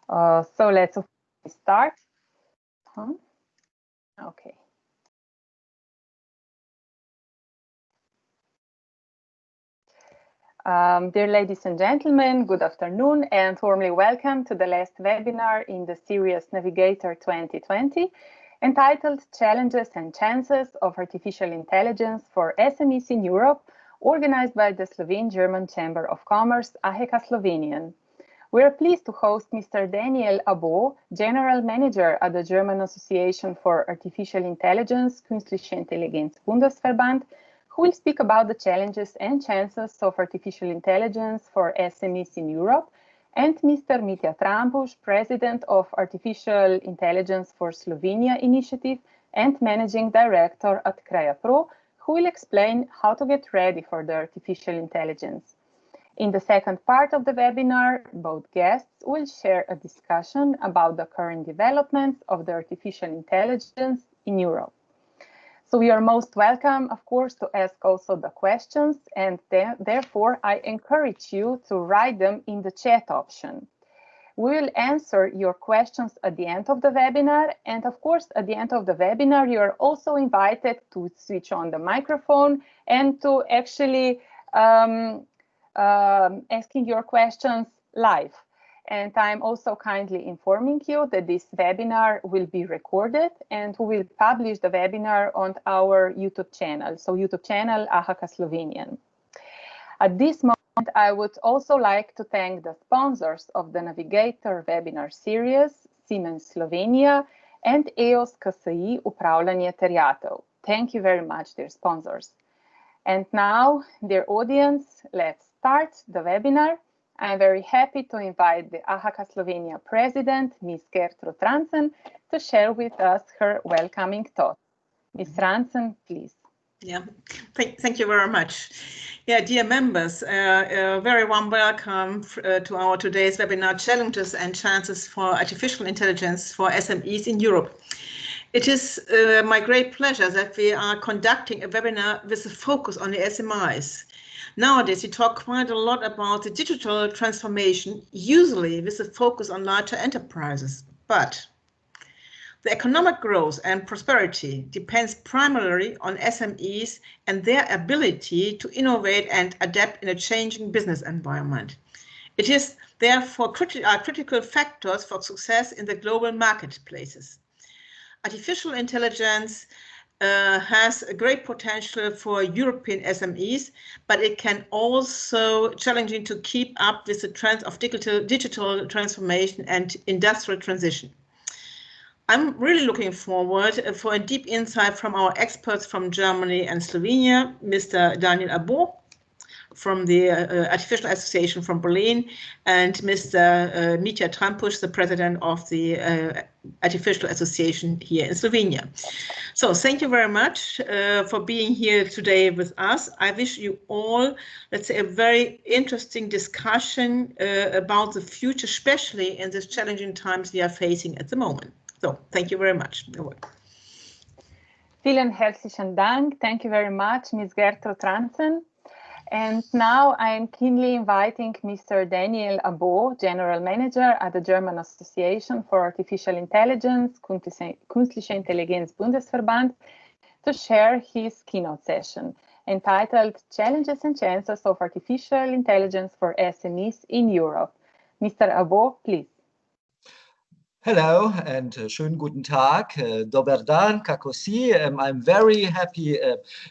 So let's start. Okay. Dear ladies and gentlemen, good afternoon and warmly welcome to the last webinar in the series Navigator 2020, entitled Challenges and Chances of Artificial Intelligence for SMEs in Europe, organized by the Slovene-German Chamber of Commerce, AHK Slovenian. We are pleased to host Mr. Daniel Abbou, General Manager at the German Association for Artificial Intelligence, Künstliche Intelligenz Bundesverband, who will speak about the challenges and chances of artificial intelligence for SMEs in Europe, and Mr. Mitja Trampuz, President of Artificial Intelligence for Slovenia Initiative and Managing Director at CREApro, who will explain how to get ready for the artificial intelligence. In the second part of the webinar, both guests will share a discussion about the current developments of the artificial intelligence in Europe. So you are most welcome, of course, to ask also the questions, and therefore I encourage you to write them in the chat option. We will answer your questions at the end of the webinar, and of course, at the end of the webinar, you are also invited to switch on the microphone and to actually asking your questions live. And I'm also kindly informing you that this webinar will be recorded and we will publish the webinar on our YouTube channel, so YouTube channel AHK Slovenian. At this moment, I would also like to thank the sponsors of the Navigator webinar series, Siemens Slovenia and EOS KSI Upravljanje terjatev. Thank you very much, dear sponsors. And now, dear audience, let's start the webinar. I'm very happy to invite the AHK Slovenia President, Ms. Gertrud Rantzen, to share with us her welcoming thoughts. Ms. Rantzen, please. Yeah, thank you very much. Yeah, dear members, a very warm welcome to our today's webinar, Challenges and Chances for Artificial Intelligence for SMEs in Europe. It is my great pleasure that we are conducting a webinar with a focus on the SMEs. Nowadays, we talk quite a lot about the digital transformation, usually with a focus on larger enterprises. But the economic growth and prosperity depends primarily on SMEs and their ability to innovate and adapt in a changing business environment. It is therefore critical factors for success in the global marketplaces. Artificial intelligence has a great potential for European SMEs, but it can also challenging to keep up with the trends of digital transformation and industrial transition. I'm really looking forward for a deep insight from our experts from Germany and Slovenia, Mr. Daniel Abbou from the Artificial Association from Berlin, and Mr. Mitja Trampuz, the president of the Artificial Association here in Slovenia. So thank you very much for being here today with us. I wish you all, let's say, a very interesting discussion about the future, especially in these challenging times we are facing at the moment. So thank you very much. Vielen herzlichen Dank. Thank you very much, Ms. Gertrud Rantzen. And now I am keenly inviting Mr. Daniel Abbou, General Manager at the German Association for Artificial Intelligence, Künstliche Intelligenz Bundesverband, to share his keynote session entitled Challenges and Chances of Artificial Intelligence for SMEs in Europe. Mr. Abbou, please. Hello and schönen guten Tag, dober dan, kako si. I'm very happy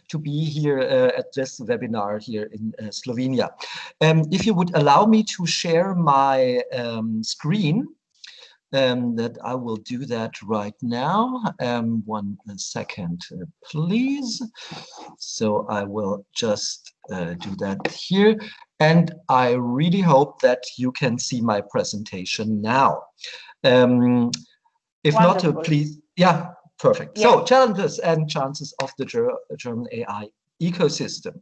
to be here at this webinar here in Slovenia. If you would allow me to share my screen, that I will do that right now. 1 second, please. So I will just do that here. And I really hope that you can see my presentation now. If Wonderful. not, please, yeah, perfect. Yeah. So challenges and chances of the German AI ecosystem.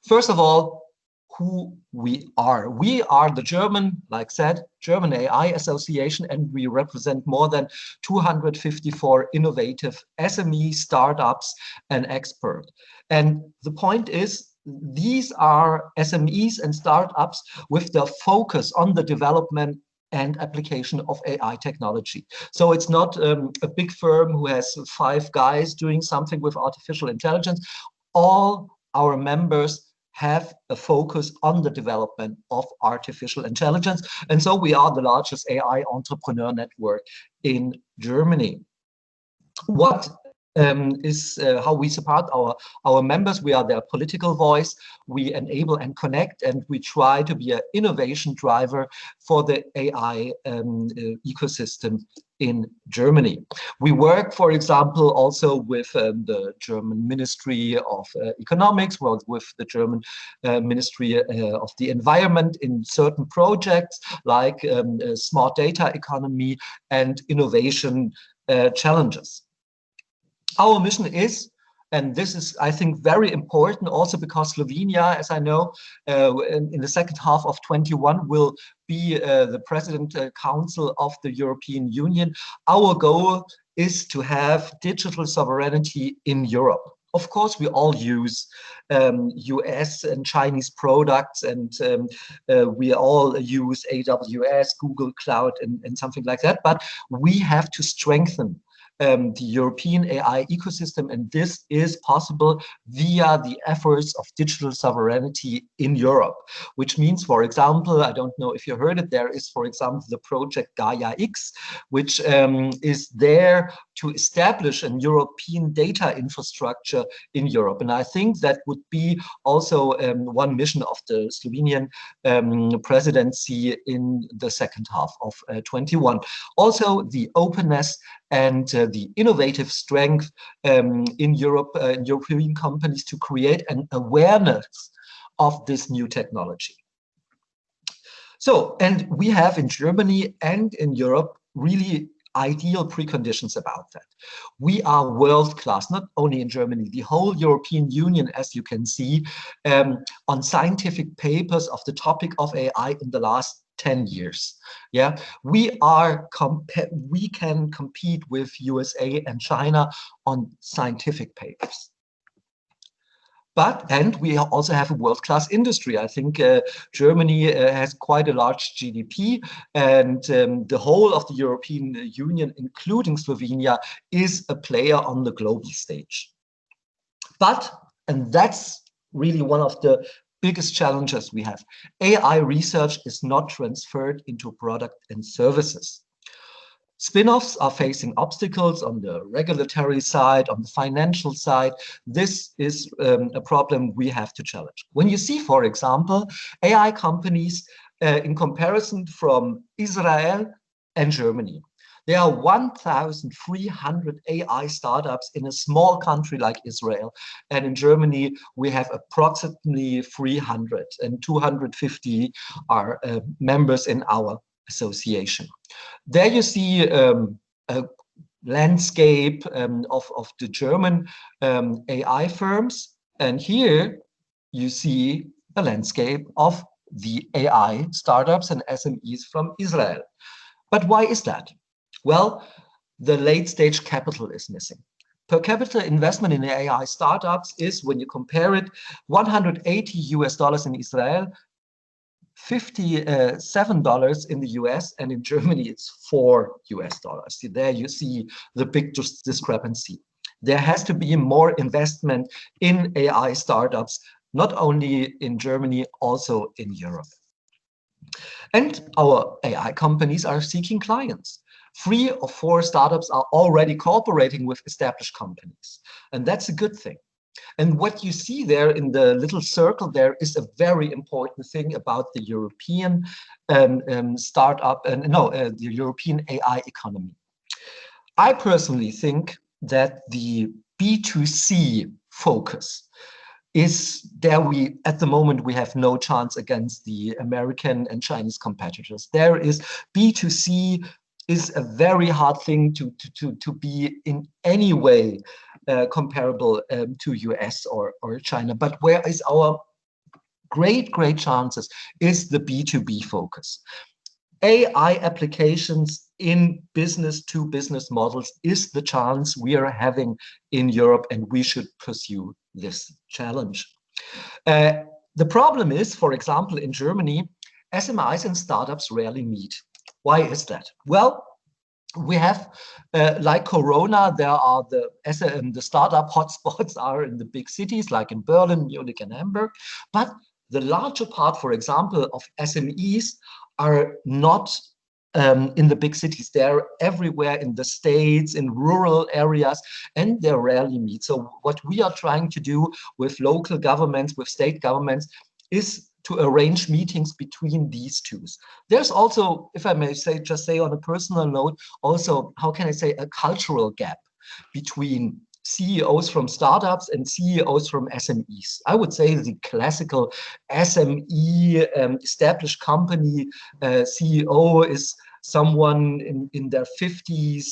First of all, who we are. We are the German, like said, German AI Association, and we represent more than 254 innovative SME startups and experts. And the point is, these are SMEs and startups with the focus on the development and application of AI technology. So it's not a big firm who has 5 guys doing something with artificial intelligence. All our members have a focus on the development of artificial intelligence. And so we are the largest AI entrepreneur network in Germany. What is how we support our members? We are their political voice. We enable and connect, and we try to be an innovation driver for the AI ecosystem in Germany. We work, for example, also with the German Ministry of Economics, with the German Ministry of the Environment in certain projects like smart data economy and innovation challenges. Our mission is, and this is, I think, very important also because Slovenia, as I know, in the second half of 21 will be the President Council of the European Union. Our goal is to have digital sovereignty in Europe. Of course, we all use US and Chinese products, and we all use AWS, Google Cloud, and something like that. But we have to strengthen the European AI ecosystem, and this is possible via the efforts of digital sovereignty in Europe, which means, for example, I don't know if you heard it, there is, for example, the project Gaia-X, which is there to establish a European data infrastructure in Europe. And I think that would be also one mission of the Slovenian presidency in the second half of 21. Also, the openness and the innovative strength in Europe, European companies to create an awareness of this new technology. So, and we have in Germany and in Europe really ideal preconditions about that. We are world-class, not only in Germany, the whole European Union, as you can see, on scientific papers of the topic of AI in the last 10 years. Yeah, we can compete with USA and China on scientific papers. And we also have a world-class industry. I think Germany has quite a large GDP, and the whole of the European Union, including Slovenia, is a player on the global stage. And that's really one of the biggest challenges we have, AI research is not transferred into product and services. Spin-offs are facing obstacles on the regulatory side, on the financial side. This is a problem we have to challenge. When you see, for example, AI companies in comparison from Israel and Germany, there are 1,300 AI startups in a small country like Israel. And in Germany, we have approximately 300, and 250 are members in our association. There you see a landscape of the German AI firms. And here you see a landscape of the AI startups and SMEs from Israel. But why is that? Well, the late stage capital is missing. Per capita investment in AI startups is, when you compare it, $180 in Israel, $57 in the US, and in Germany it's $4. There you see the big discrepancy. There has to be more investment in AI startups, not only in Germany, also in Europe. And our AI companies are seeking clients. 3 or 4 startups are already cooperating with established companies, and that's a good thing. And what you see there in the little circle there is a very important thing about the European the European AI economy. I personally think that the B2C focus is there. At the moment, we have no chance against the American and Chinese competitors. There is B2C is a very hard thing to be in any way comparable to US or China. But where is our great chances is the B2B focus. AI applications in business-to-business models is the chance we are having in Europe, and we should pursue this challenge. The problem is, for example, in Germany, SMEs and startups rarely meet. Why is that? Well, we have, like Corona, there are the startup hotspots are in the big cities, like in Berlin, Munich, and Hamburg. But the larger part, for example, of SMEs are not in the big cities. They're everywhere in the states, in rural areas, and they rarely meet. So what we are trying to do with local governments, with state governments, is to arrange meetings between these two. There's also, if I may say, just say on a personal note, also, how can I say, a cultural gap between CEOs from startups and CEOs from SMEs. I would say the classical SME established company CEO is someone in their 50s,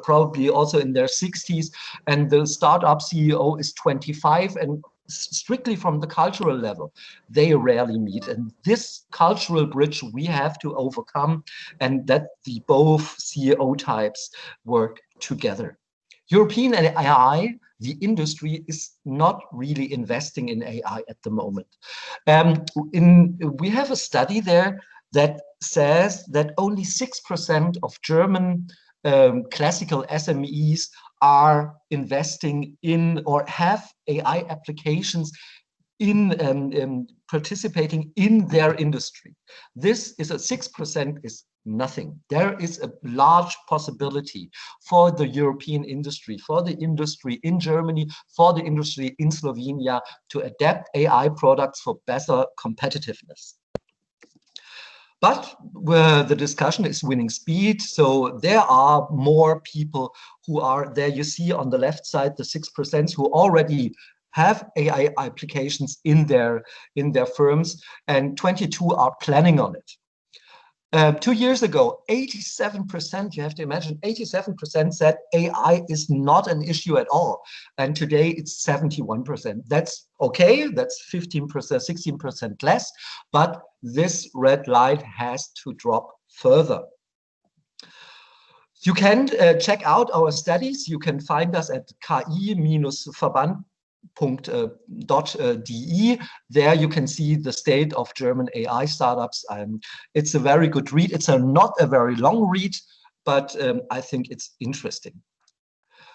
probably also in their 60s, and the startup CEO is 25, and strictly from the cultural level, they rarely meet. And this cultural bridge we have to overcome, and that the both CEO types work together. European AI, the industry is not really investing in AI at the moment. We have a study there that says that only 6% of German classical SMEs are investing in or have AI applications in participating in their industry. This is 6% is nothing. There is a large possibility for the European industry, for the industry in Germany, for the industry in Slovenia to adapt AI products for better competitiveness. But the discussion is winning speed. So there are more people who are there. You see on the left side, the 6% who already have AI applications in their firms, and 22 are planning on it. 2 years ago, 87%, you have to imagine, 87% said AI is not an issue at all. And today it's 71%. That's okay, that's 15%, 16% less, but this red light has to drop further. You can check out our studies. You can find us at KI-Verband.de. There you can see the state of German AI startups. It's a very good read. It's not a very long read, but I think it's interesting.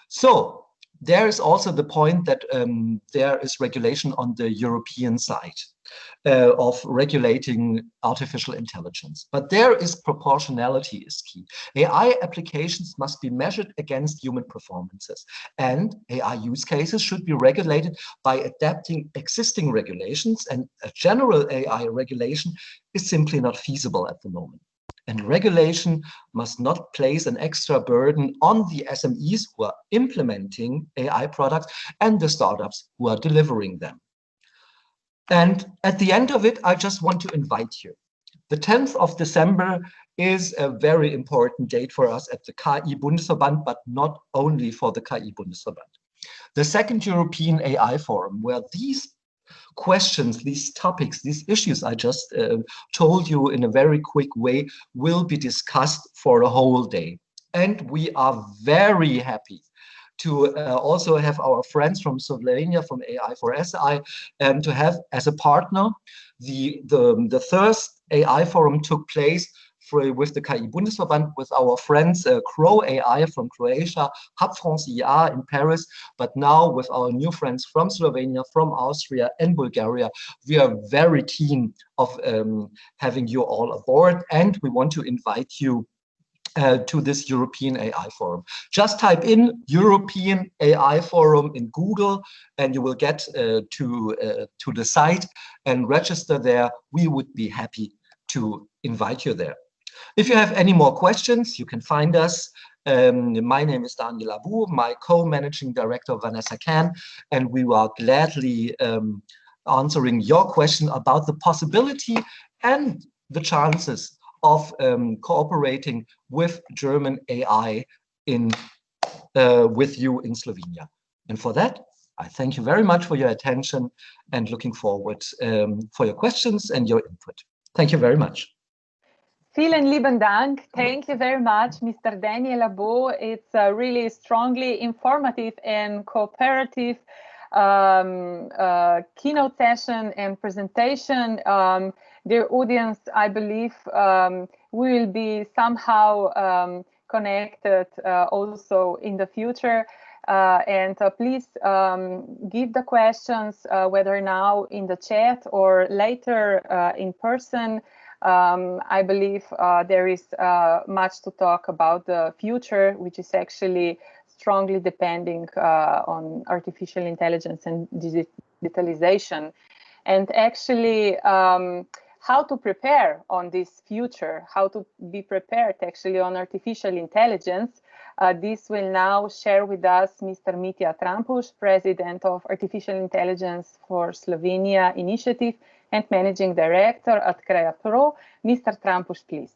So there is also the point that there is regulation on the European side of regulating artificial intelligence. But there is proportionality is key. AI applications must be measured against human performances, and AI use cases should be regulated by adapting existing regulations, and a general AI regulation is simply not feasible at the moment. And regulation must not place an extra burden on the SMEs who are implementing AI products and the startups who are delivering them. And at the end of it, I just want to invite you. The 10th of December is a very important date for us at the KI Bundesverband, but not only for the KI Bundesverband. The second European AI Forum, where these questions, these topics, these issues I just told you in a very quick way will be discussed for a whole day. And we are very happy to also have our friends from Slovenia, from AI for SI, to have as a partner. The first AI forum took place with the KI Bundesverband, with our friends Crow AI from Croatia, Hub France IA in Paris, but now with our new friends from Slovenia, from Austria and Bulgaria, we are very keen of having you all aboard, and we want to invite you to this European AI Forum. Just type in European AI Forum in Google and you will get to the site and register there. We would be happy to invite you there. If you have any more questions, you can find us. My name is Daniel Abbou, my co-managing director, Vanessa Can, and we are gladly answering your question about the possibility and the chances of cooperating with German AI with you in Slovenia. And for that, I thank you very much for your attention and looking forward for your questions and your input. Thank you very much. Vielen lieben Dank. Thank you very much, Mr. Daniel Abbou. It's a really strongly informative and cooperative keynote session and presentation. dear audience, I believe we will be somehow connected also in the future. And please give the questions, whether now in the chat or later in person. I believe there is much to talk about the future, which is actually strongly depending on artificial intelligence and digitalization. And actually, how to prepare on this future, how to be prepared actually on artificial intelligence. This will now share with us Mr. Mitja Trampuz, President of Artificial Intelligence for Slovenia Initiative and Managing Director at CREApro. Mr. Trampuz, please.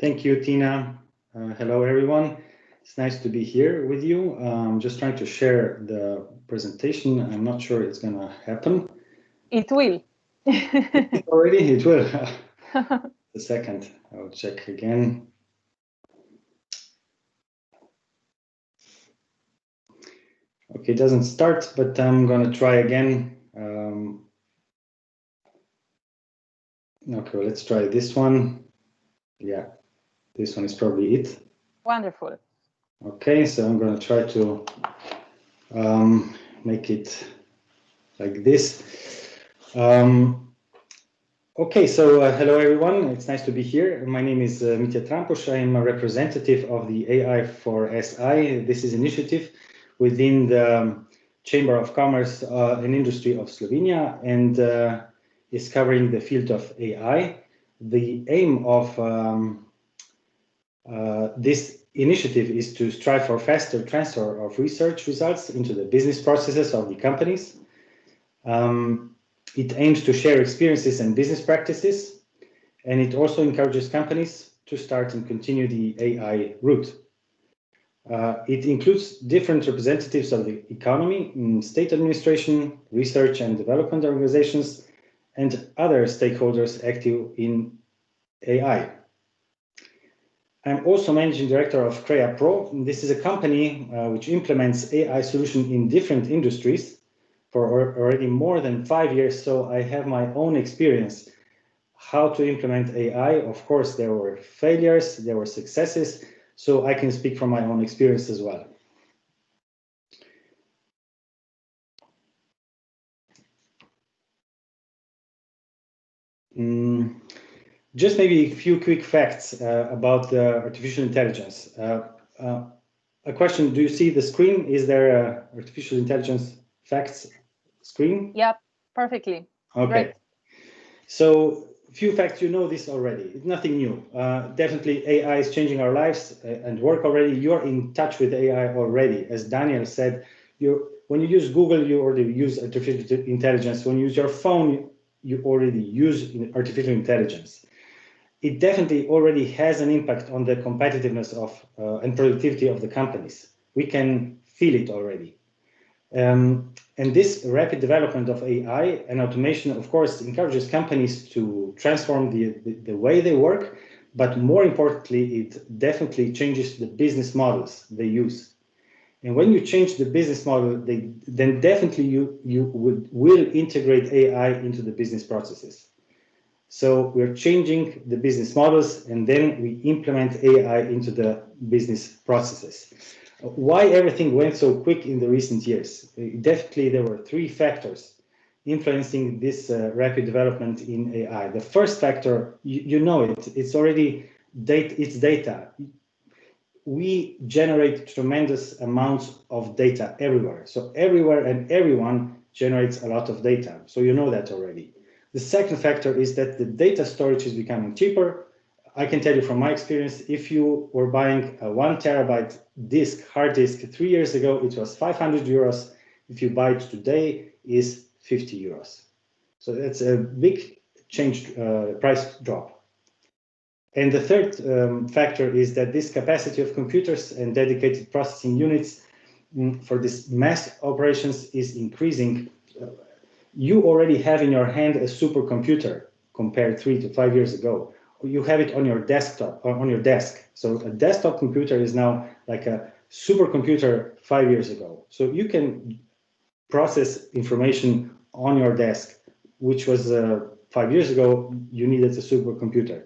Thank you, Tina. Hello, everyone. It's nice to be here with you. I'm just trying to share the presentation. I'm not sure it's going to happen. It will. Already? It will. A second. I'll check again. Okay, it doesn't start, but I'm going to try again. Okay, well, let's try this one. Yeah, this one is probably it. Wonderful. Okay, so I'm going to try to make it like this. Okay, so hello everyone, it's nice to be here. My name is Mitja Trampuz. I am a representative of the AI for SI. This is an initiative within the Chamber of Commerce and Industry of Slovenia, and is covering the field of AI. The aim of this initiative is to strive for faster transfer of research results into the business processes of the companies. It aims to share experiences and business practices, and it also encourages companies to start and continue the AI route. It includes different representatives of the economy, state administration, research and development organizations, and other stakeholders active in AI. I'm also managing director of CREApro. This is a company which implements AI solutions in different industries for already more than 5 years. So I have my own experience how to implement AI. Of course, there were failures, there were successes. So I can speak from my own experience as well. Just maybe a few quick facts about artificial intelligence. A question, do you see the screen? Is there a artificial intelligence facts screen? Yeah, perfectly. Okay. Great. So few facts, you know this already. It's nothing new. Definitely AI is changing our lives and work already. You're in touch with AI already. As Daniel said, when you use Google, you already use artificial intelligence. When you use your phone, you already use artificial intelligence. It definitely already has an impact on the competitiveness of and productivity of the companies. We can feel it already. And this rapid development of AI and automation, of course, encourages companies to transform the way they work, but more importantly, it definitely changes the business models they use. And when you change the business model, then definitely you will integrate AI into the business processes. So we're changing the business models, and then we implement AI into the business processes. Why everything went so quick in the recent years? Definitely, there were 3 factors influencing this rapid development in AI. The first factor, you know it, it's already data. We generate tremendous amounts of data everywhere. So everywhere and everyone generates a lot of data. So you know that already. The second factor is that the data storage is becoming cheaper. I can tell you from my experience, if you were buying a 1 terabyte hard disk 3 years ago, it was 500 euros. If you buy it today, is 50 euros. So that's a big change, price drop. And the third factor is that this capacity of computers and dedicated processing units for this mass operations is increasing. You already have in your hand a supercomputer compared 3 to 5 years ago. You have it on your desktop or on your desk. So a desktop computer is now like a supercomputer 5 years ago. So you can process information on your desk, which was 5 years ago, you needed a supercomputer.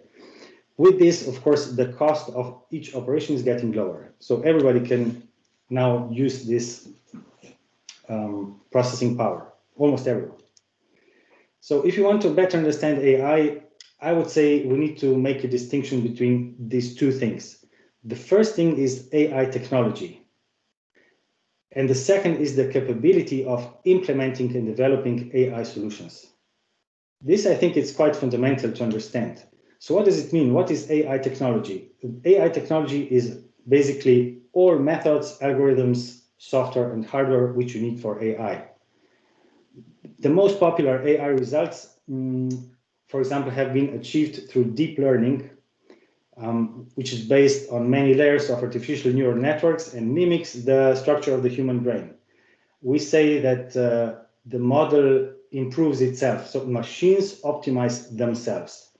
With this, of course, the cost of each operation is getting lower. So everybody can now use this processing power, almost everyone. So if you want to better understand AI, I would say we need to make a distinction between these two things. The first thing is AI technology. And the second is the capability of implementing and developing AI solutions. This, I think, is quite fundamental to understand. So what does it mean? What is AI technology? AI technology is basically all methods, algorithms, software, and hardware which you need for AI. The most popular AI results, for example, have been achieved through deep learning, which is based on many layers of artificial neural networks and mimics the structure of the human brain. We say that the model improves itself, so machines optimize themselves.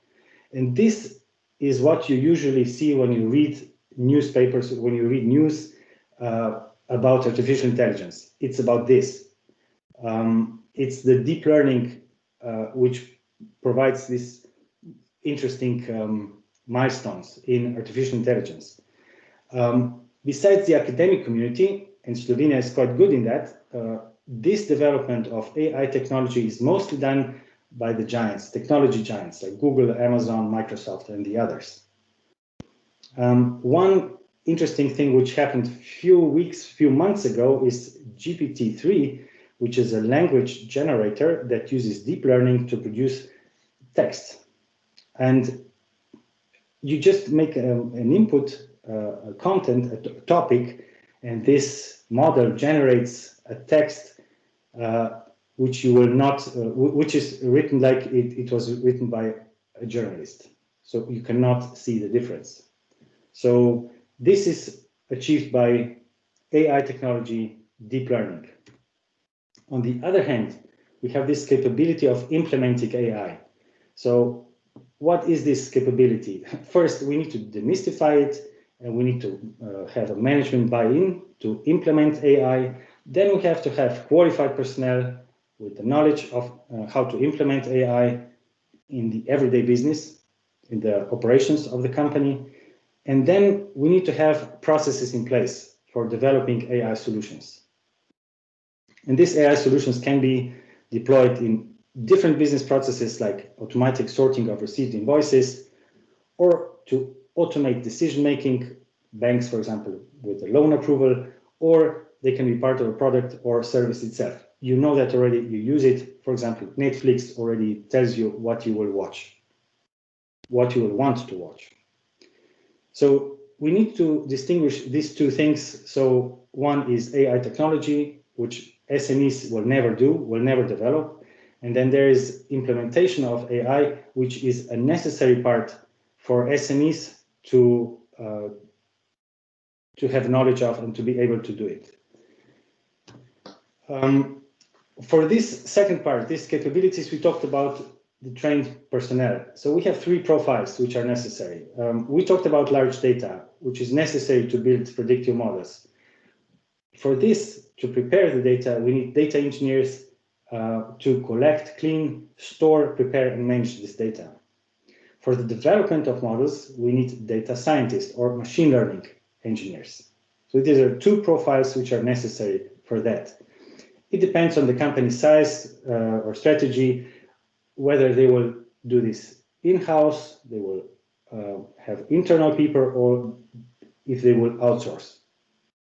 And this is what you usually see when you read newspapers, when you read news about artificial intelligence. It's about this. It's the deep learning which provides this interesting milestones in artificial intelligence. Besides the academic community, and Slovenia is quite good in that, this development of AI technology is mostly done by the giants, technology giants like Google, Amazon, Microsoft, and the others. One interesting thing which happened few months ago is GPT-3, which is a language generator that uses deep learning to produce text. And you just make an input, a content, a topic, and this model generates a text which you will not, which is written like it was written by a journalist. So you cannot see the difference. So this is achieved by AI technology, deep learning. On the other hand, we have this capability of implementing AI. So what is this capability? First, we need to demystify it, and we need to have a management buy-in to implement AI. Then we have to have qualified personnel with the knowledge of how to implement AI in the everyday business, in the operations of the company. And then we need to have processes in place for developing AI solutions. And these AI solutions can be deployed in different business processes like automatic sorting of received invoices, or to automate decision-making, banks, for example, with the loan approval, or they can be part of a product or service itself. You know that already, you use it. For example, Netflix already tells you what you will watch, what you will want to watch. So we need to distinguish these two things. So one is AI technology, which SMEs will never do, will never develop. And then there is implementation of AI, which is a necessary part for SMEs to have knowledge of and to be able to do it. For this second part, these capabilities, we talked about the trained personnel. So we have three profiles which are necessary. We talked about large data, which is necessary to build predictive models. For this, to prepare the data, we need data engineers to collect, clean, store, prepare, and manage this data. For the development of models, we need data scientists or machine learning engineers. So these are two profiles which are necessary for that. It depends on the company size or strategy, whether they will do this in-house, they will have internal people, or if they will outsource.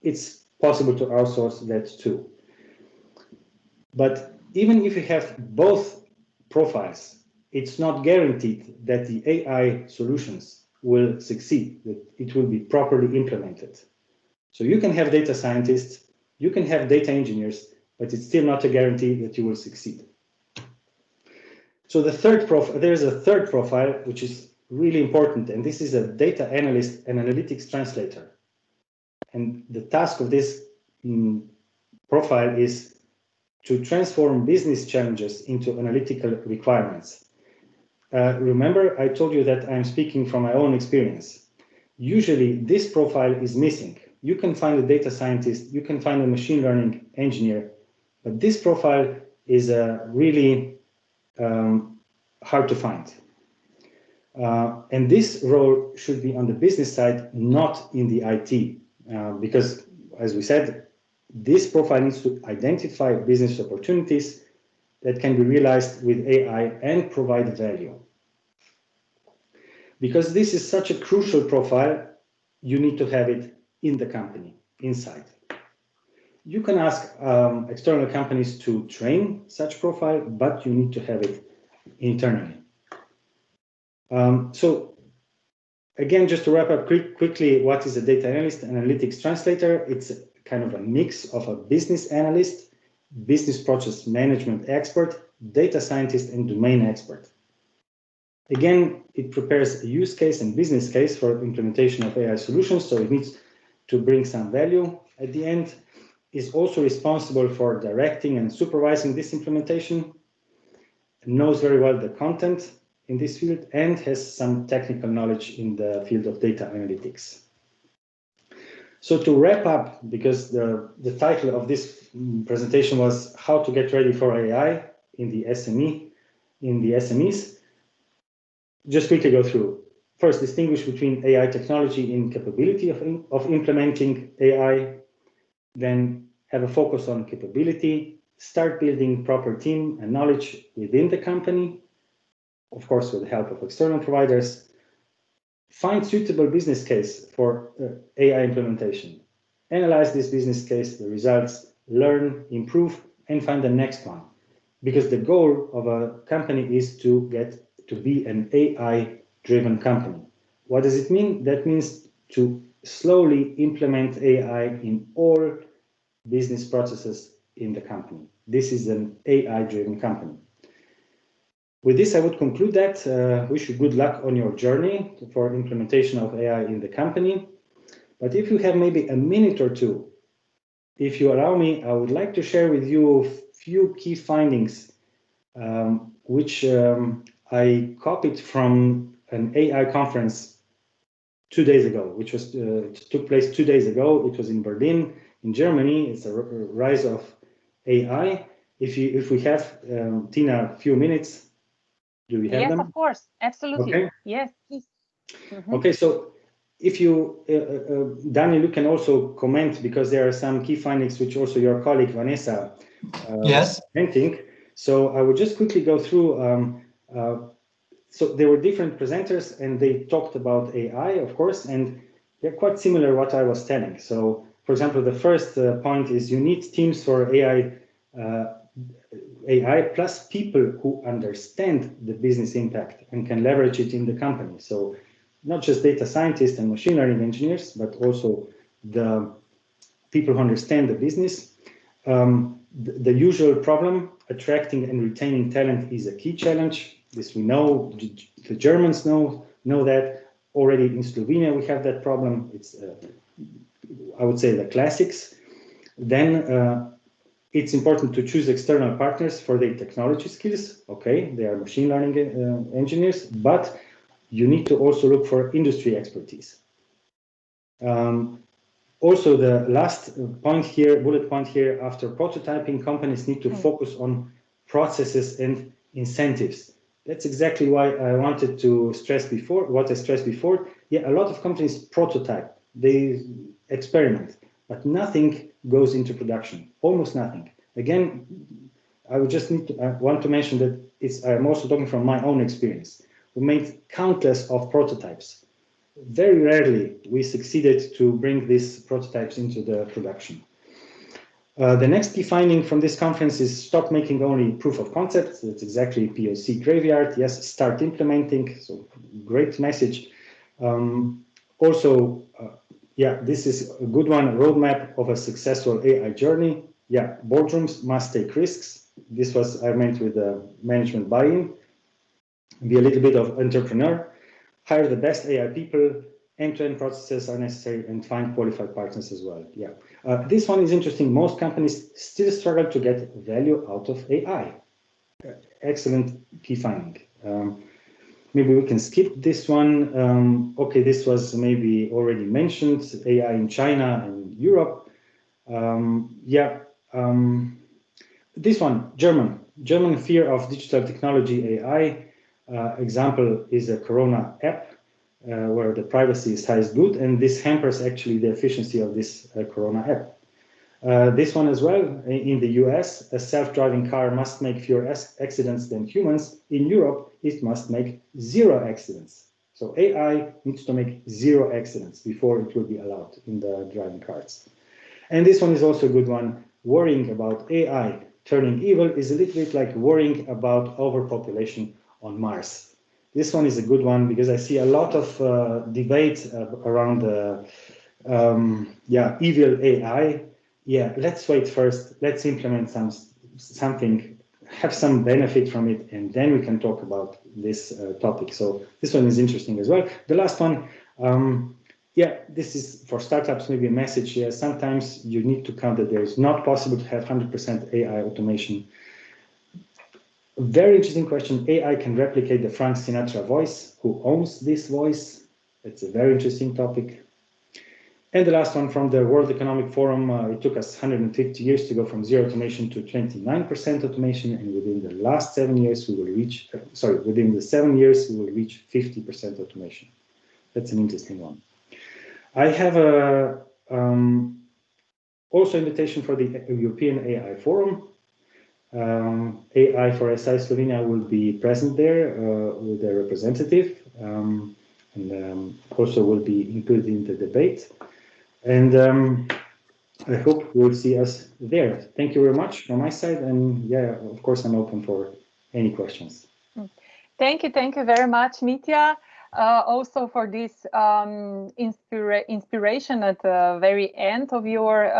It's possible to outsource that too. But even if you have both profiles, it's not guaranteed that the AI solutions will succeed, that it will be properly implemented. So you can have data scientists, you can have data engineers, but it's still not a guarantee that you will succeed. So the third profile, there's a third profile, which is really important, and this is a data analyst and analytics translator. And the task of this profile is to transform business challenges into analytical requirements. Remember, I told you that I'm speaking from my own experience. Usually, this profile is missing. You can find a data scientist, you can find a machine learning engineer, but this profile is really hard to find. And this role should be on the business side, not in the IT, because, as we said, this profile needs to identify business opportunities that can be realized with AI and provide value. Because this is such a crucial profile, you need to have it in the company, inside. You can ask external companies to train such profile, but you need to have it internally. So again, just to wrap up quickly, what is a data analyst and analytics translator? It's kind of a mix of a business analyst, business process management expert, data scientist, and domain expert. Again, it prepares a use case and business case for implementation of AI solutions, so it needs to bring some value at the end. Is also responsible for directing and supervising this implementation, knows very well the content in this field, and has some technical knowledge in the field of data analytics. So to wrap up, because the title of this presentation was how to get ready for AI in the SMEs, just quickly go through. First, distinguish between AI technology and capability of implementing AI. Then have a focus on capability, start building proper team and knowledge within the company, of course, with the help of external providers. Find suitable business case for AI implementation. Analyze this business case, the results, learn, improve, and find the next one. Because the goal of a company is to get to be an AI-driven company. What does it mean? That means to slowly implement AI in all business processes in the company. This is an AI-driven company. With this, I would conclude that. Wish you good luck on your journey for implementation of AI in the company. But if you have maybe a minute or two, if you allow me, I would like to share with you a few key findings, which I copied from an AI conference 2 days ago, which was took place 2 days ago. It was in Berlin, in Germany. It's a rise of AI. If we have, Tina, a few minutes, do we have them? Yes, of course, absolutely. Okay. Yes, please. Okay, so if you, Daniel, you can also comment, because there are some key findings which also your colleague Vanessa yes. was commenting. So I will just quickly go through. So there were different presenters and they talked about AI, of course, and they're quite similar what I was telling. So, for example, the first point is you need teams for AI plus people who understand the business impact and can leverage it in the company. So not just data scientists and machine learning engineers, but also the people who understand the business. The usual problem, attracting and retaining talent, is a key challenge. This we know, the Germans know that. Already in Slovenia we have that problem. It's, I would say, the classics. Then it's important to choose external partners for their technology skills. Okay, they are machine learning engineers, but you need to also look for industry expertise. Also, the last point here, bullet point here, after prototyping, companies need to focus on processes and incentives. That's exactly why I wanted to stress before, what I stressed before. Yeah, a lot of companies prototype, they experiment, but nothing goes into production, almost nothing. Again, I would just need to, I want to mention that I'm also talking from my own experience. We made countless of prototypes. Very rarely we succeeded to bring these prototypes into the production. The next key finding from this conference is stop making only proof of concepts. That's exactly POC graveyard. Yes, start implementing. So great message. Also, yeah, this is a good one, a roadmap of a successful AI journey. Yeah, boardrooms must take risks. This was I meant with the management buy-in. Be a little bit of entrepreneur. Hire the best AI people. End-to-end processes are necessary, and find qualified partners as well. Yeah, this one is interesting. Most companies still struggle to get value out of AI. Excellent key finding. Maybe we can skip this one. Okay, this was maybe already mentioned. AI in China and Europe. Yeah, this one, German fear of digital technology, AI. Example is a Corona app where the privacy is highest good, and this hampers actually the efficiency of this Corona app. This one as well, in the US, a self-driving car must make fewer accidents than humans. In Europe, it must make 0 accidents. So AI needs to make 0 accidents before it will be allowed in the driving cars. And this one is also a good one. Worrying about AI turning evil is a little bit like worrying about overpopulation on Mars. This one is a good one because I see a lot of debate around evil AI. Yeah, let's wait first. Let's implement something, have some benefit from it, and then we can talk about this topic. So this one is interesting as well. The last one, this is for startups, maybe a message. Yeah, sometimes you need to count that there is not possible to have 100% AI automation. Very interesting question. AI can replicate the Frank Sinatra voice. Who owns this voice? It's a very interesting topic. And the last one from the World Economic Forum, it took us 150 years to go from 0 automation to 29% automation, and within the last 7 years we will reach, within the 7 years we will reach 50% automation. That's an interesting one. I have a also invitation for the European AI Forum. AI for SI Slovenia will be present there with their representative, and also will be included in the debate. And I hope we'll see us there. Thank you very much from my side. And yeah, of course, I'm open for any questions. Thank you very much, Mitja. Also for this inspiration at the very end of your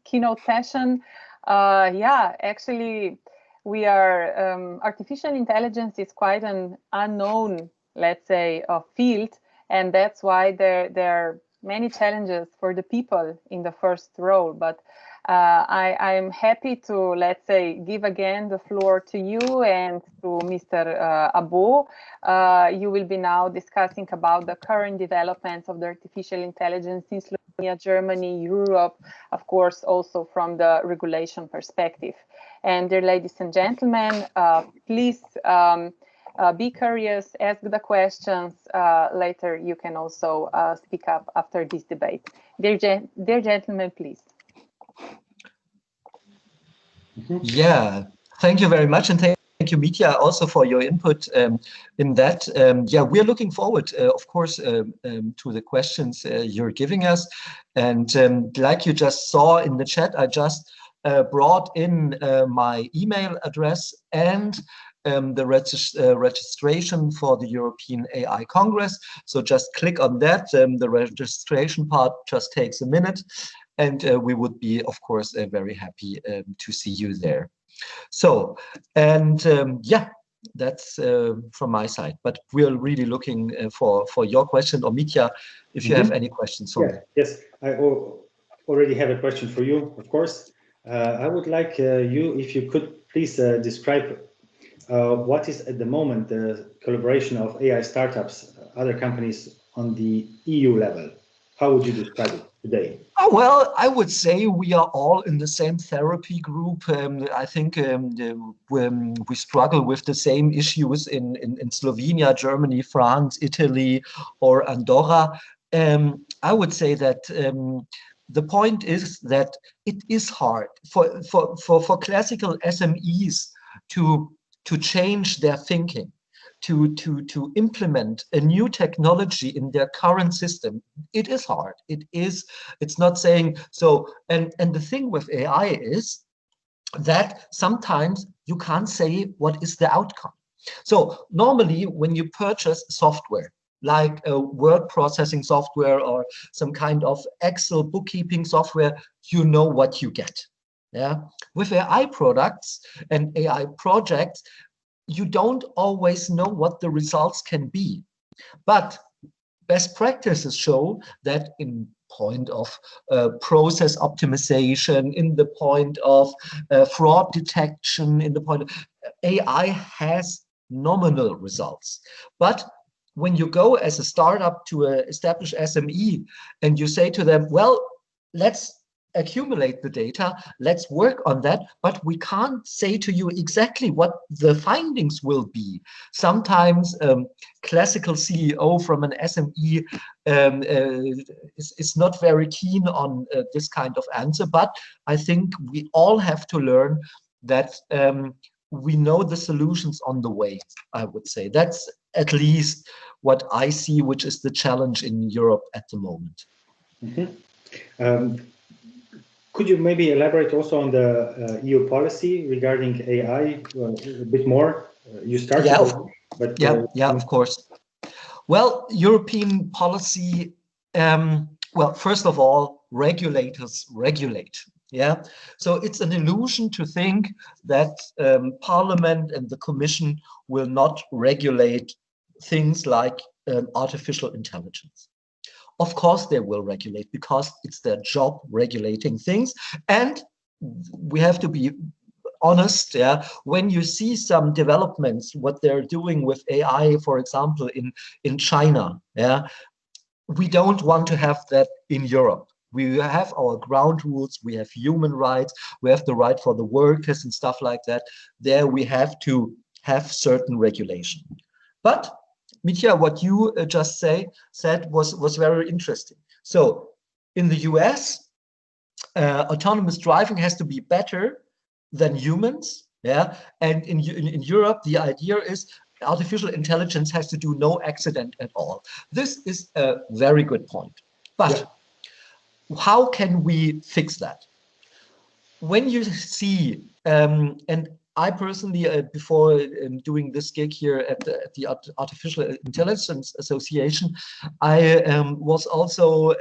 keynote session. Actually, we are artificial intelligence is quite an unknown, let's say, field, and that's why there are many challenges for the people in the first row. But I'm happy to, let's say, give again the floor to you and to Mr. Abbou. You will be now discussing about the current developments of the artificial intelligence in Slovenia, Germany, Europe, of course, also from the regulation perspective. And dear ladies and gentlemen, please be curious, ask the questions. Later, you can also speak up after this debate. Dear gentlemen, please. Yeah, thank you very much, and thank you, Mitja, also for your input in that. We're looking forward, of course, to the questions you're giving us. And like you just saw in the chat, I just brought in my email address and the registration for the European AI Congress. So just click on that. The registration part just takes a minute, and we would be, of course, very happy to see you there. So, and that's from my side. But we're really looking for your question, or Mitja, if you have any questions. Yes, I already have a question for you, of course. I would like you, if you could please describe what is at the moment the collaboration of AI startups, other companies on the EU level. How would you describe it today? Oh, well, I would say we are all in the same therapy group. I think we struggle with the same issues in Slovenia, Germany, France, Italy, or Andorra. I would say that the point is that it is hard for classical SMEs to change their thinking, to implement a new technology in their current system. It is hard. It's not saying so. And the thing with AI is that sometimes you can't say what is the outcome. So normally when you purchase software, like a word processing software or some kind of Excel bookkeeping software, you know what you get. Yeah. With AI products and AI projects, you don't always know what the results can be. But best practices show that in point of process optimization, in the point of fraud detection, in the point of AI has nominal results. But when you go as a startup to an established SME and you say to them, well, let's accumulate the data, let's work on that, but we can't say to you exactly what the findings will be. Sometimes classical CEO from an SME is not very keen on this kind of answer, but I think we all have to learn that we know the solutions on the way, I would say. That's at least what I see, which is the challenge in Europe at the moment. Could you maybe elaborate also on the EU policy regarding AI a bit more? You started, yeah, of course. Well, European policy, well, first of all, regulators regulate. Yeah, so it's an illusion to think that Parliament and the Commission will not regulate things like artificial intelligence. Of course they will regulate, because it's their job regulating things. And we have to be honest, yeah, when you see some developments, what they're doing with AI, for example, in China, yeah, we don't want to have that in Europe. We have our ground rules, we have human rights, we have the right for the workers and stuff like that. There we have to have certain regulation. But Mitja, what you just said was very interesting. So in the US, autonomous driving has to be better than humans, yeah. And in Europe, the idea is artificial intelligence has to do no accident at all. This is a very good point. But how can we fix that? When you see, and I personally, before doing this gig here at the Artificial Intelligence Association, I was also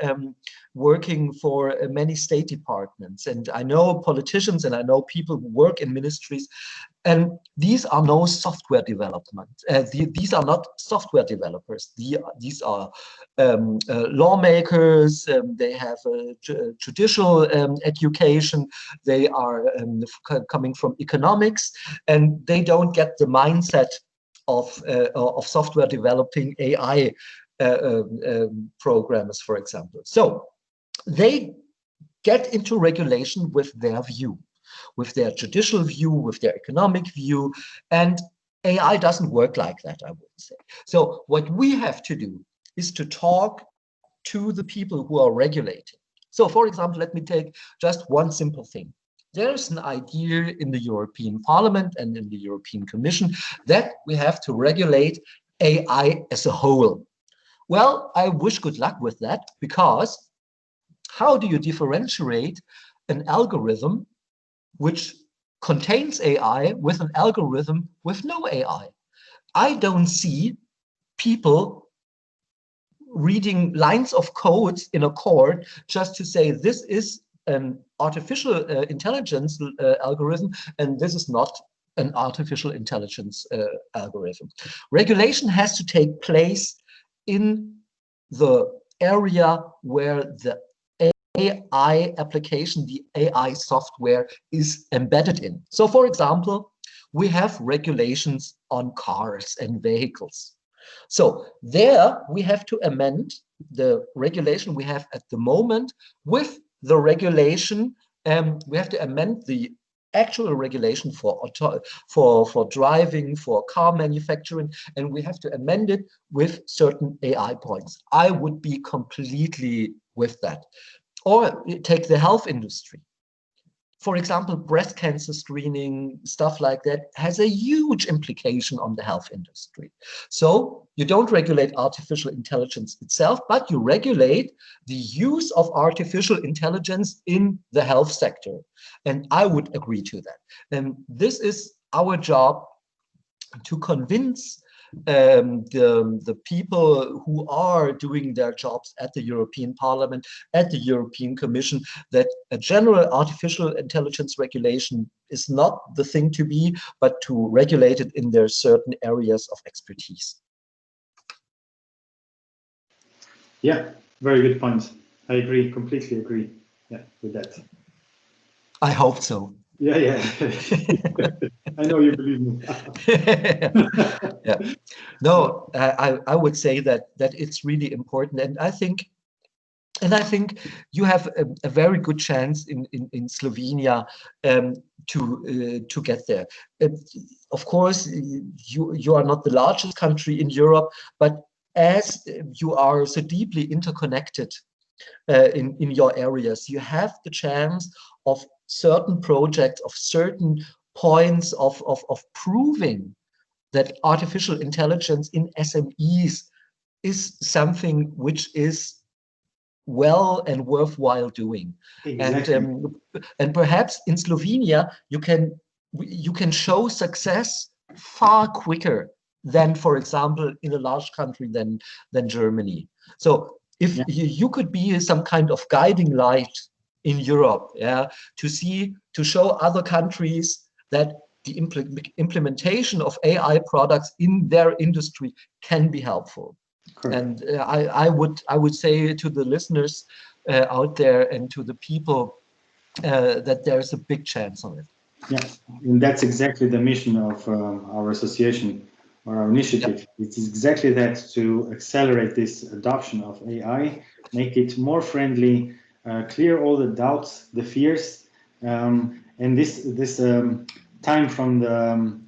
working for many state departments, and I know politicians and I know people who work in ministries, and these are no software development. These are not software developers. These are lawmakers. They have judicial education. They are coming from economics, and they don't get the mindset of software developing AI programmers, for example. So they get into regulation with their view, with their judicial view, with their economic view, and AI doesn't work like that, I would say. So what we have to do is to talk to the people who are regulating. So for example, let me take just one simple thing. There's an idea in the European Parliament and in the European Commission that we have to regulate AI as a whole. Well, I wish good luck with that, because how do you differentiate an algorithm which contains AI with an algorithm with no AI? I don't see people reading lines of codes in a court just to say this is an artificial intelligence algorithm and this is not an artificial intelligence algorithm. Regulation has to take place in the area where the AI application, the AI software is embedded in. So for example, we have regulations on cars and vehicles. So there we have to amend the regulation we have at the moment with the regulation, we have to amend the actual regulation for driving, for car manufacturing, and we have to amend it with certain AI points. I would be completely with that. Or take the health industry. For example, breast cancer screening, stuff like that, has a huge implication on the health industry. So you don't regulate artificial intelligence itself, but you regulate the use of artificial intelligence in the health sector. And I would agree to that. And this is our job, to convince the people who are doing their jobs at the European Parliament, at the European Commission, that a general artificial intelligence regulation is not the thing to be, but to regulate it in their certain areas of expertise. Yeah, very good point. I agree, completely agree. Yeah, with that. I hope so. Yeah, yeah. I know you believe me. Yeah. No, I would say that it's really important, and I think And I think you have a very good chance in Slovenia to get there. Of course, you are not the largest country in Europe, but as you are so deeply interconnected in your areas, you have the chance of certain projects, of certain points of proving that artificial intelligence in SMEs is something which is well and worthwhile doing. Exactly. And perhaps in Slovenia you can show success far quicker than, for example, in a large country than Germany. So if you could be some kind of guiding light in Europe, to show other countries that the implementation of AI products in their industry can be helpful. Correct. And I would say to the listeners out there and to the people that there's a big chance on it. Yes, and that's exactly the mission of our association or our initiative. Yeah. It's exactly that, to accelerate this adoption of AI, make it more friendly, clear all the doubts, the fears, and this time from the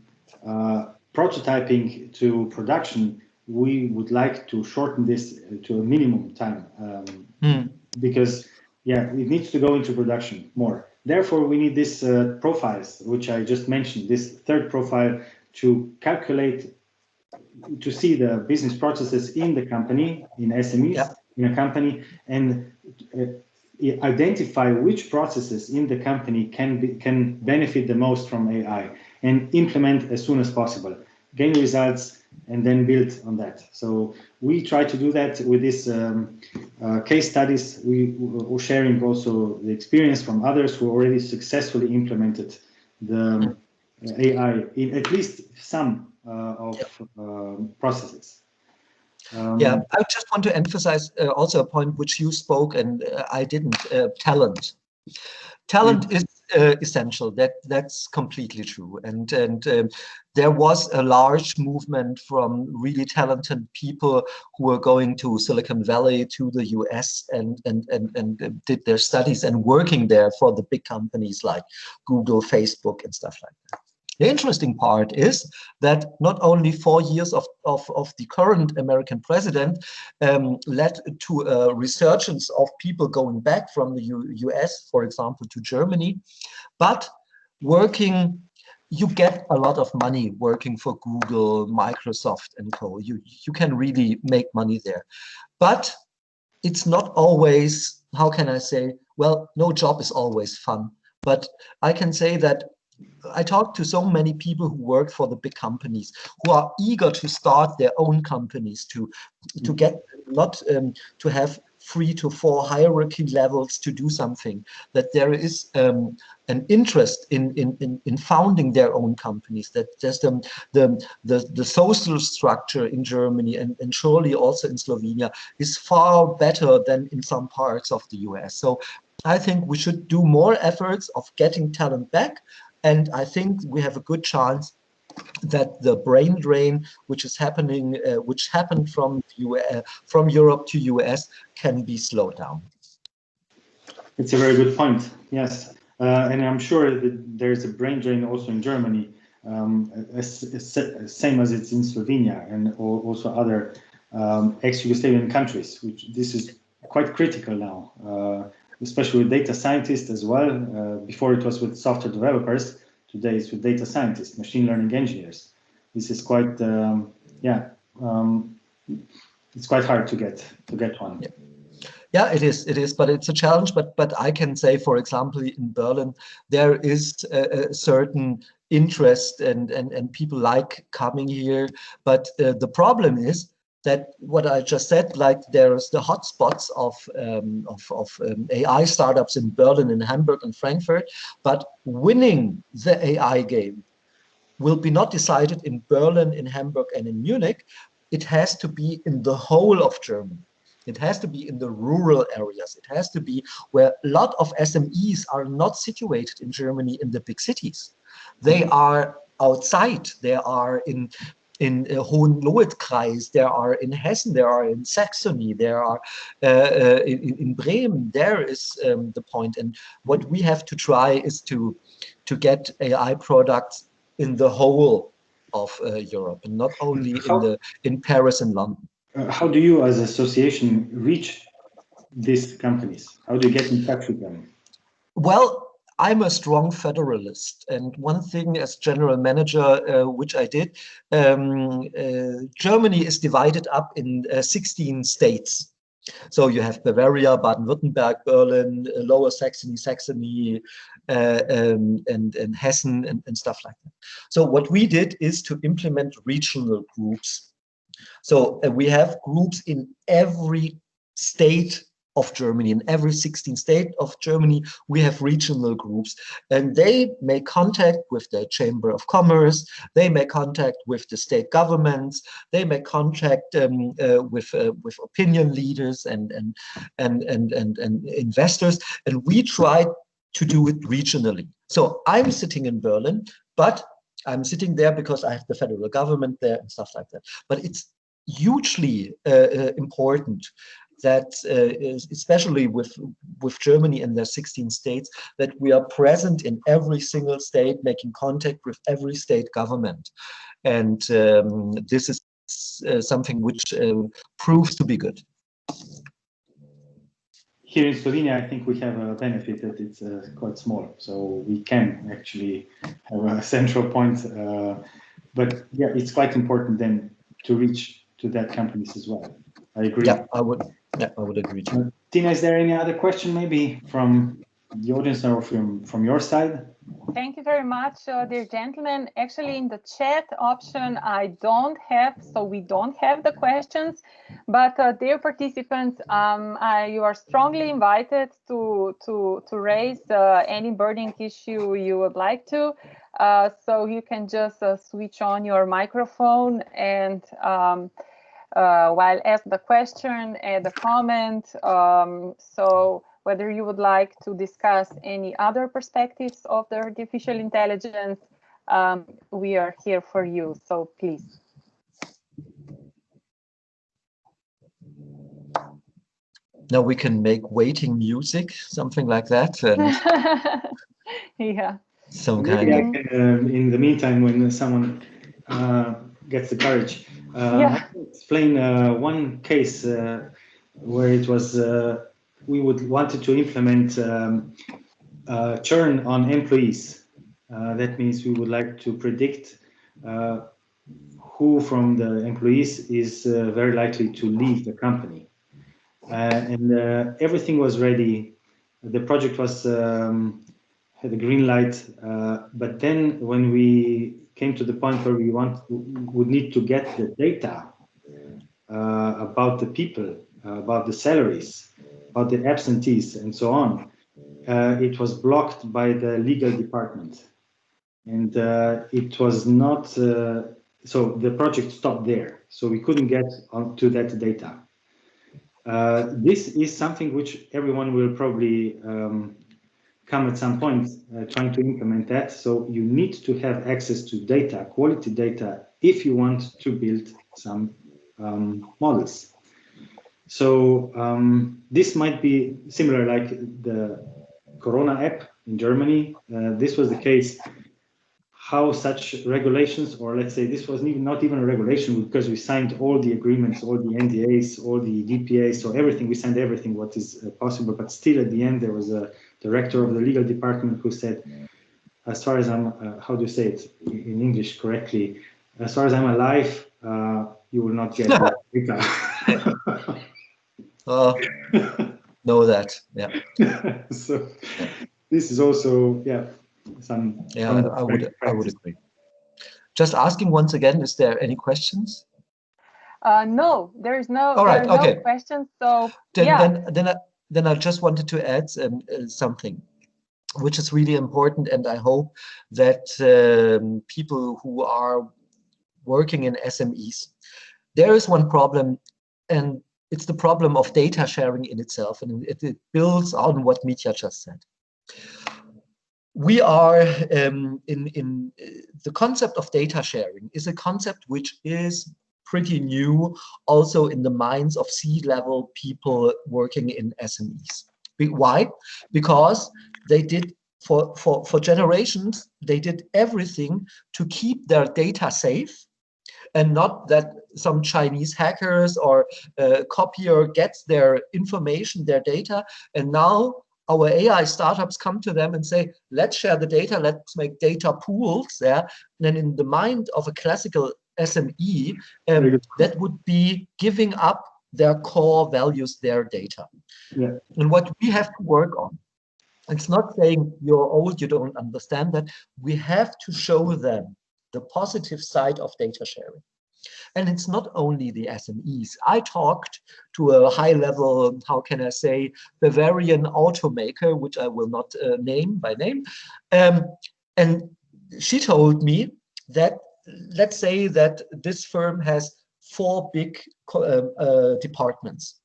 prototyping to production. We would like to shorten this to a minimum time because it needs to go into production more. Therefore, we need this profiles, which I just mentioned, this third profile to calculate, to see the business processes in the company, in SMEs, in a company, and identify which processes in the company can benefit the most from AI and implement as soon as possible, gain results, and then build on that. So we try to do that with this case studies. We're sharing also the experience from others who already successfully implemented the AI in at least some of processes. I just want to emphasize also a point which you spoke and I didn't, talent. Talent is essential. That's completely true. And there was a large movement from really talented people who were going to Silicon Valley, to the US, and did their studies and working there for the big companies like Google, Facebook, and stuff like that. The interesting part is that not only 4 years of the current American president led to a resurgence of people going back from the US, for example, to Germany, but you get a lot of money working for Google, Microsoft, and co. You can really make money there. But it's not always, how can I say, well, no job is always fun. But I can say that I talk to so many people who work for the big companies, who are eager to start their own companies, to get not to have 3 to 4 hierarchy levels to do something, that there is an interest in founding their own companies, that just the social structure in Germany and surely also in Slovenia is far better than in some parts of the US. So I think we should do more efforts of getting talent back. And I think we have a good chance that the brain drain, which is happening, which happened from Europe to US, can be slowed down. It's a very good point. Yes, and I'm sure that there's a brain drain also in Germany, same as it's in Slovenia and also other ex-Yugoslavian countries. Which this is quite critical now. Especially with data scientists as well. Before it was with software developers, today it's with data scientists, machine learning engineers. This is quite, it's quite hard to get one. Yeah, it is, but it's a challenge. But I can say, for example, in Berlin, there is a certain interest and people like coming here. But the problem is that what I just said, like there's the hotspots of AI startups in Berlin, in Hamburg, and Frankfurt, but winning the AI game will be not decided in Berlin, in Hamburg, and in Munich. It has to be in the whole of Germany. It has to be in the rural areas. It has to be where a lot of SMEs are not situated in Germany in the big cities. They are outside. They are in Hohenlohe-Kreis, there are in Hessen, there are in Saxony, there are in Bremen. There is the point. And what we have to try is to get AI products in the whole of Europe, and not only in Paris and London. How do you, as an association, reach these companies? How do you get in touch with them? Well, I'm a strong federalist, and one thing as general manager, which I did, Germany is divided up in 16 states. So you have Bavaria, Baden-Württemberg, Berlin, Lower Saxony, and Hessen, and stuff like that. So what we did is to implement regional groups. So we have groups in every state of Germany. In every 16 states of Germany, we have regional groups, and they make contact with the Chamber of Commerce, they make contact with the state governments, they make contact with opinion leaders and investors, and we try to do it regionally. So I'm sitting in Berlin, but I'm sitting there because I have the federal government there and stuff like that. But it's hugely important that especially with Germany and their 16 states, that we are present in every single state, making contact with every state government. And this is something which proves to be good. Here in Slovenia, I think we have a benefit that it's quite small, so we can actually have a central point. But yeah, it's quite important then to reach to that companies as well. I agree. Yeah, I would agree too. Tina, is there any other question maybe from the audience or from your side? Thank you very much, dear gentlemen. Actually, in the chat option, I don't have, so we don't have the questions. But dear participants, you are strongly invited to raise any burning issue you would like to. So you can just switch on your microphone and while ask the question and the comment. So whether you would like to discuss any other perspectives of the artificial intelligence, we are here for you. So please. Now we can make waiting music, something like that. And yeah. Some Maybe kind I can, in the meantime, when someone gets the courage, I can explain one case where it was we wanted to implement churn on employees. That means we would like to predict who from the employees is very likely to leave the company. And everything was ready. The project was had a green light, but then when we came to the point where we would need to get the data about the people, about the salaries, about the absentees, and so on, it was blocked by the legal department, and it was not. So the project stopped there, so we couldn't get onto that data. This is something which everyone will probably come at some point trying to implement that. So you need to have access to data, quality data, if you want to build some models. So this might be similar like the Corona app in Germany. This was the case. How such regulations, or let's say this was not even a regulation, because we signed all the agreements, all the NDAs, all the DPAs, so everything, we signed everything what is possible, but still at the end there was a director of the legal department who said, as far as I'm, how do you say it in English correctly, as far as I'm alive, you will not get the data. know that, yeah. So this is also, yeah. I would agree. Just asking once again, is there any questions? No, there is no. All right, okay. No questions. So then I just wanted to add something, which is really important, and I hope that people who are working in SMEs, there is one problem, and it's the problem of data sharing in itself, and it builds on what Mitja just said. we are in the concept of data sharing is a concept which is pretty new also in the minds of C-level people working in SMEs. Why? Because they did for generations, they did everything to keep their data safe, and not that some Chinese hackers or copier gets their information, their data, and now our AI startups come to them and say, let's share the data, let's make data pools. Yeah? And then in the mind of a classical SME, that would be giving up their core values, their data. Yeah. And what we have to work on, it's not saying you're old, you don't understand that. We have to show them the positive side of data sharing. And it's not only the SMEs. I talked to a high-level, how can I say, Bavarian automaker, which I will not name by name. And she told me that, let's say that this firm has 4 big departments.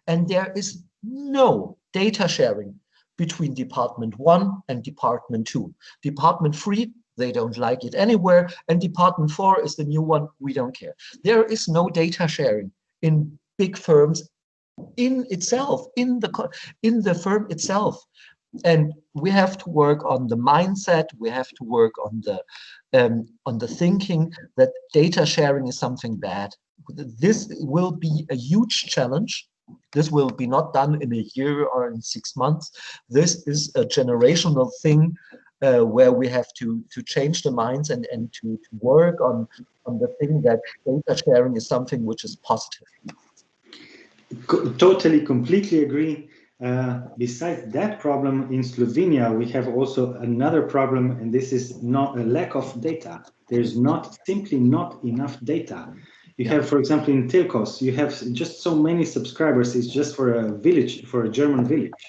And there is no data sharing between Department 1 and Department 2. Department 3, they don't like it anywhere, and Department 4 is the new one, we don't care. There is no data sharing in big firms in itself, in the firm itself. And we have to work on the mindset, we have to work on the thinking that data sharing is something bad. This will be a huge challenge. This will be not done in a year or in 6 months. This is a generational thing where we have to change the minds and to work on the thing that data sharing is something which is positive. Totally, completely agree. Besides that problem in Slovenia, we have also another problem, and this is not a lack of data. There's simply not enough data. You have, for example, in telcos, you have just so many subscribers. It's just for a village, for a German village,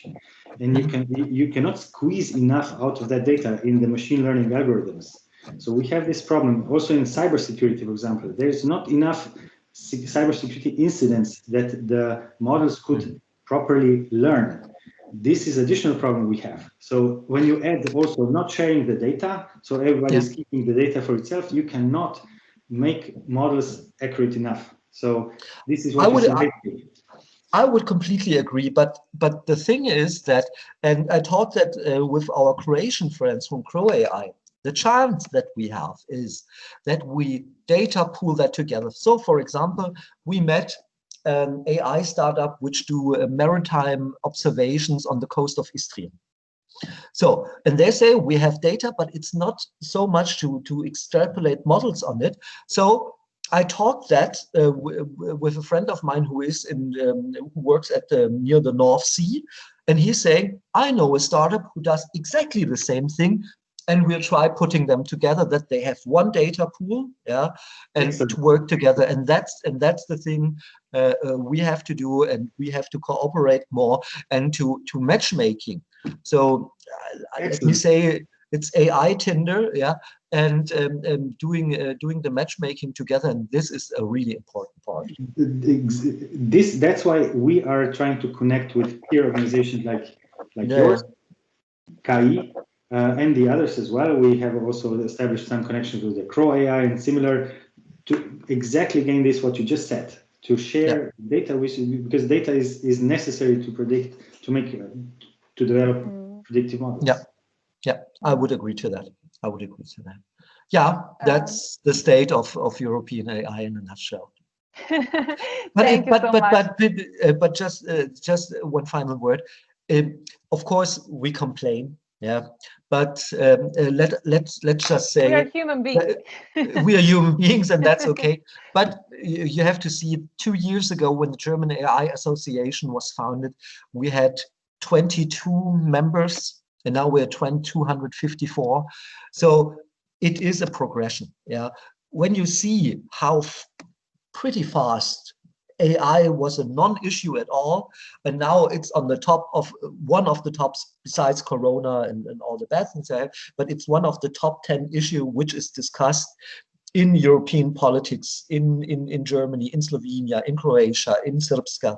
and you cannot squeeze enough out of that data in the machine learning algorithms. So we have this problem also in cybersecurity, for example. There's not enough cybersecurity incidents that the models could properly learn. This is additional problem we have. So when you add also not sharing the data, so everybody is keeping the data for itself, you cannot make models accurate enough. So this is what I would completely agree, but the thing is that, and I talked that with our Croatian friends from CREApro, the chance that we have is that we data pool that together. So for example, we met an AI startup which do maritime observations on the coast of Istria. So, and they say we have data, but it's not so much to extrapolate models on it. So I talked that with a friend of mine who is who works at near the North Sea, and he's saying, I know a startup who does exactly the same thing, and we'll try putting them together, that they have one data pool, and to work together. And that's the thing we have to do, and we have to cooperate more and to matchmaking. So let me say it's AI Tinder, and doing the matchmaking together, and this is a really important part. That's why we are trying to connect with peer organizations like yours, KI, and the others as well. We have also established some connections with the CREApro and similar to exactly gain this what you just said, to share data because data is necessary to predict, to develop predictive models. Yeah, I would agree to that. Yeah, that's the state of European AI in a nutshell. But just one final word. Of course, we complain. But let's just say we are human beings. We are human beings, and that's okay. But you have to see, 2 years ago, when the German AI Association was founded, we had 22 members, and now we're 254. So it is a progression. When you see how pretty fast AI was a non-issue at all, and now it's on the top of one of the tops besides Corona and all the bad things, but it's one of the top 10 issue which is discussed in European politics, in Germany, in Slovenia, in Croatia, in Srpska,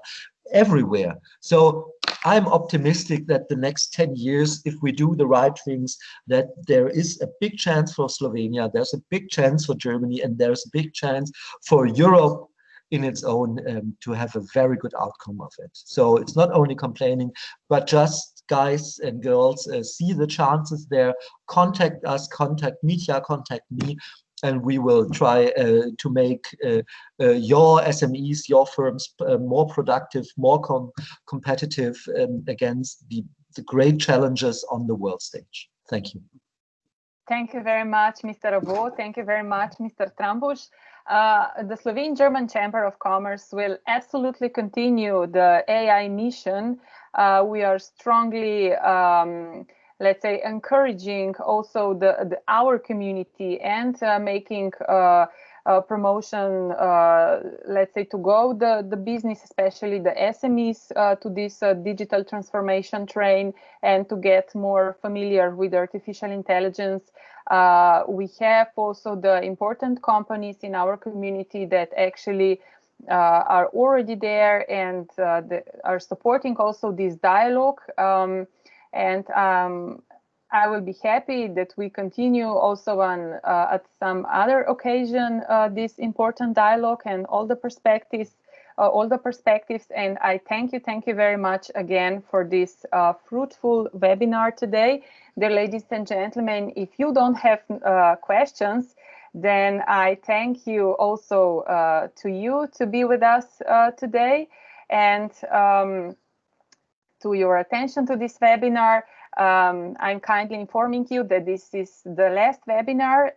everywhere. So I'm optimistic that the next 10 years, if we do the right things, that there is a big chance for Slovenia, there's a big chance for Germany, and there's a big chance for Europe in its own to have a very good outcome of it. So it's not only complaining, but just guys and girls see the chances there, contact us, contact Mitja, contact me, and we will try to make your SMEs, your firms more productive, more competitive against the great challenges on the world stage. Thank you. Thank you very much, Mr. Abbou. Thank you very much, Mr. Trampuz. The Slovene-German Chamber of Commerce will absolutely continue the AI mission. We are strongly, let's say, encouraging also our community and making promotion, let's say, to go the business, especially the SMEs, to this digital transformation train and to get more familiar with artificial intelligence. We have also the important companies in our community that actually are already there and are supporting also this dialogue. I will be happy that we continue also on at some other occasion this important dialogue and all the perspectives. And I thank you very much again for this fruitful webinar today. Dear ladies and gentlemen, if you don't have questions, then I thank you also to you to be with us today, and to your attention to this webinar. I'm kindly informing you that this is the last webinar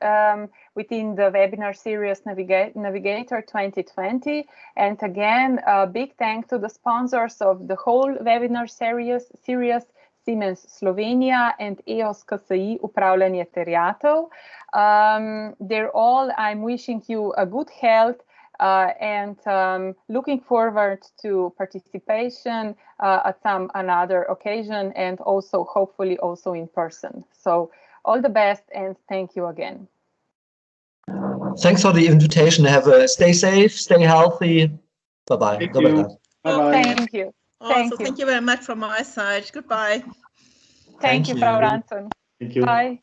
within the webinar series Navigator 2020. And again, a big thanks to the sponsors of the whole webinar series Siemens Slovenia and EOS KSI Upravljanje terjatev. They're all, I'm wishing you a good health and looking forward to participation at some another occasion, and also hopefully also in person. So all the best and thank you again. Thanks for the invitation. Stay safe, stay healthy. Bye-bye. Thank you. Bye-bye. Thank you. Also, thank you very much from my side. Goodbye. Thank you, Frau Rantzen. Thank you. Bye.